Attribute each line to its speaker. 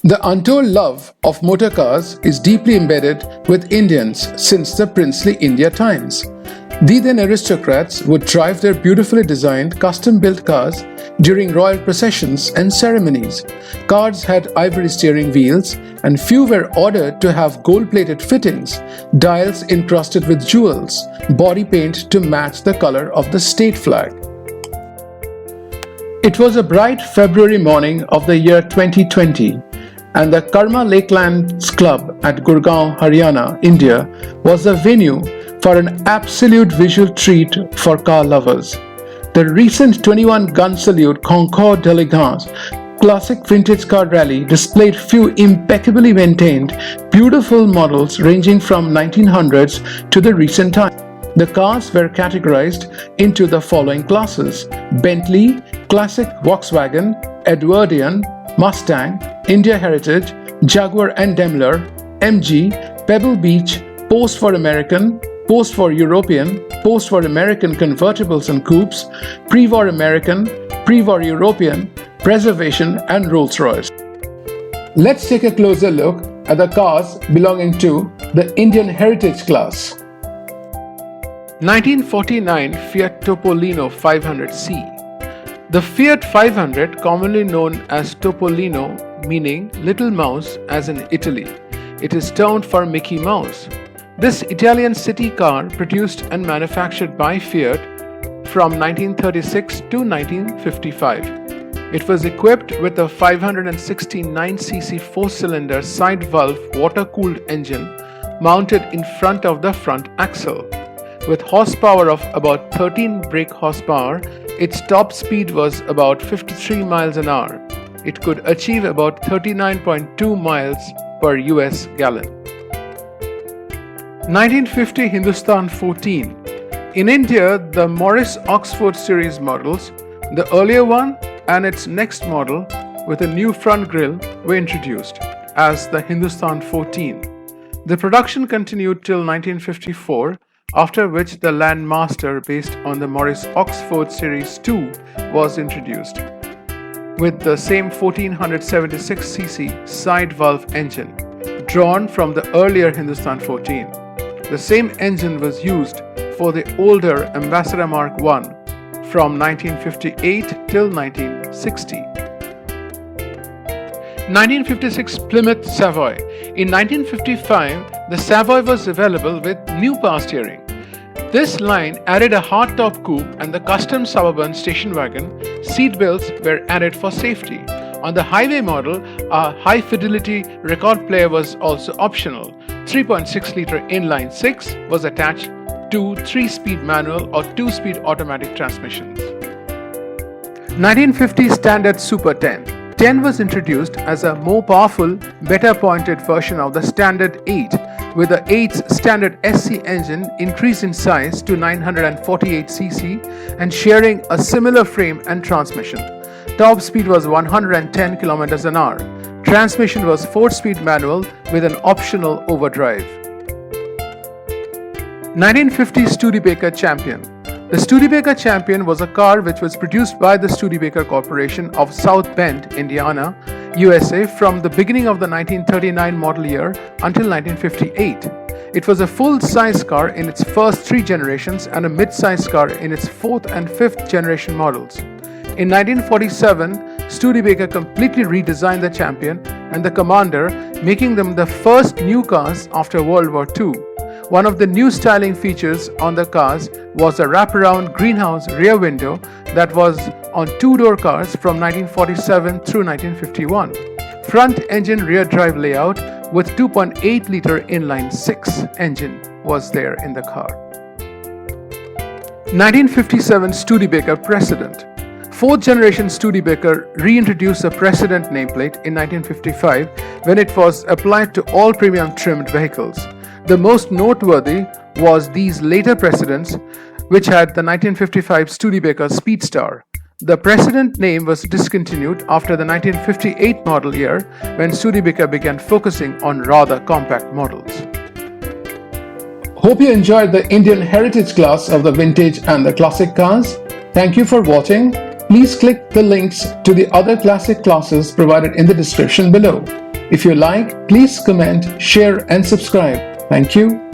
Speaker 1: The untold love of motor cars is deeply embedded with Indians since the princely India times. The then aristocrats would drive their beautifully designed, custom-built cars during royal processions and ceremonies. Cars had ivory steering wheels, and few were ordered to have gold-plated fittings, dials encrusted with jewels, body paint to match the color of the state flag. It was a bright February morning of the year 2020, and the Karma Lakelands Club at Gurgaon, Haryana, India was the venue for an absolute visual treat for car lovers. The recent 21-gun salute Concours d'Elegance Classic Vintage Car Rally displayed few impeccably maintained, beautiful models ranging from 1900s to the recent time. The cars were categorized into the following classes: Bentley, Classic Volkswagen, Edwardian, Mustang, India Heritage, Jaguar and Daimler, MG, Pebble Beach, Post for American, Post for European, Post for American convertibles and coupes, Pre-War American, Pre-War European, Preservation and Rolls-Royce. Let's take a closer look at the cars belonging to the Indian Heritage class. 1949 Fiat Topolino 500C. The Fiat 500, commonly known as Topolino, meaning Little Mouse as in Italy. It is termed for Mickey Mouse. This Italian city car produced and manufactured by Fiat from 1936 to 1955. It was equipped with a 569cc 4-cylinder side-valve water-cooled engine mounted in front of the front axle. With horsepower of about 13 brake horsepower, its top speed was about 53 miles an hour. It could achieve about 39.2 miles per US gallon. 1950 Hindustan 14. In India, the Morris Oxford series models, the earlier one and its next model with a new front grille were introduced as the Hindustan 14. The production continued till 1954, after which the Landmaster based on the Morris Oxford Series 2 was introduced, with the same 1476cc side-valve engine, drawn from the earlier Hindustan 14. The same engine was used for the older Ambassador Mark I from 1958 till 1960. 1956 Plymouth Savoy. In 1955, the Savoy was available with new power steering. This line added a hardtop coupe and the custom suburban station wagon. Seat belts were added for safety. On the highway model, a high-fidelity record player was also optional. 3.6-liter inline 6 was attached to 3-speed manual or 2-speed automatic transmissions. 1950 Standard Super 10. 10 was introduced as a more powerful, better pointed version of the Standard 8, with the 8's Standard SC engine increased in size to 948cc and sharing a similar frame and transmission. Top speed was 110 km an hour. Transmission was 4-speed manual with an optional overdrive. 1950 Studebaker Champion. The Studebaker Champion was a car which was produced by the Studebaker Corporation of South Bend, Indiana, USA from the beginning of the 1939 model year until 1958. It was a full-size car in its first 3 generations and a mid-size car in its 4th and 5th generation models. In 1947, Studebaker completely redesigned the Champion and the Commander, making them the first new cars after World War II. One of the new styling features on the cars was a wraparound greenhouse rear window that was on 2-door cars from 1947 through 1951. Front engine rear drive layout with 2.8-liter inline 6 engine was there in the car. 1957 Studebaker Precedent. 4th generation Studebaker reintroduced the Precedent nameplate in 1955 when it was applied to all premium trimmed vehicles. The most noteworthy was these later Precedents, which had the 1955 Studebaker Speedstar. The Precedent name was discontinued after the 1958 model year when Studebaker began focusing on rather compact models. Hope you enjoyed the Indian Heritage class of the vintage and the classic cars. Thank you for watching. Please click the links to the other classic classes provided in the description below. If you like, please comment, share and subscribe. Thank you.